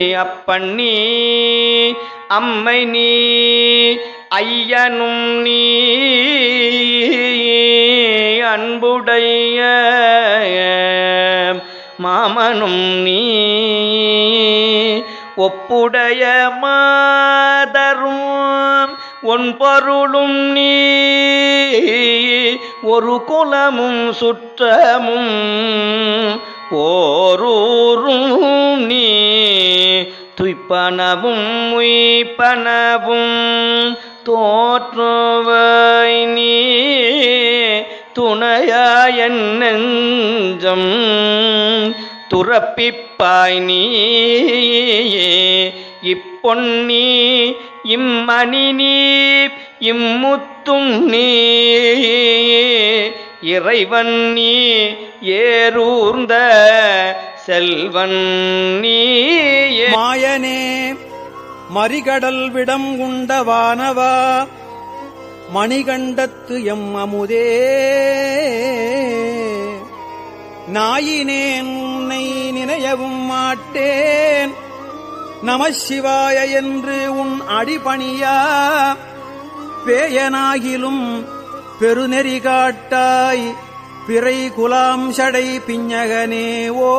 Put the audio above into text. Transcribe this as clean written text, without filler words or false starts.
அப்பன் நீ அம்மை நீ ஐயனும் நீ அன்புடைய மாமனும் நீ ஒப்புடைய மாதரும் ஒன்பொருளும் நீ ஒரு குலமும் சுற்றமும் ஓரூரும் நீ துய்ப்பனவும் உய்ப்பனவும் தோற்றுவை நீ துணையாயன் நெஞ்சம் துறப்பிப்பாய் நீ இப்பொன்னி இம்மணி நீ இம்முத்தும் நீ இறைவன் நீ ஏரூர்ந்த செல்வன் நீ மாயனே மறிகடல் விடம் உண்டவானவா மணிகண்டத்து எம் அமுதே நாயினேன் உன்னை நினையவும் மாட்டேன் நமசிவாய என்று உன் அடிபணியா பேயனாகிலும் பெருநெறி காட்டாய் பிறை குலாம் சடை பிஞகனே ஓ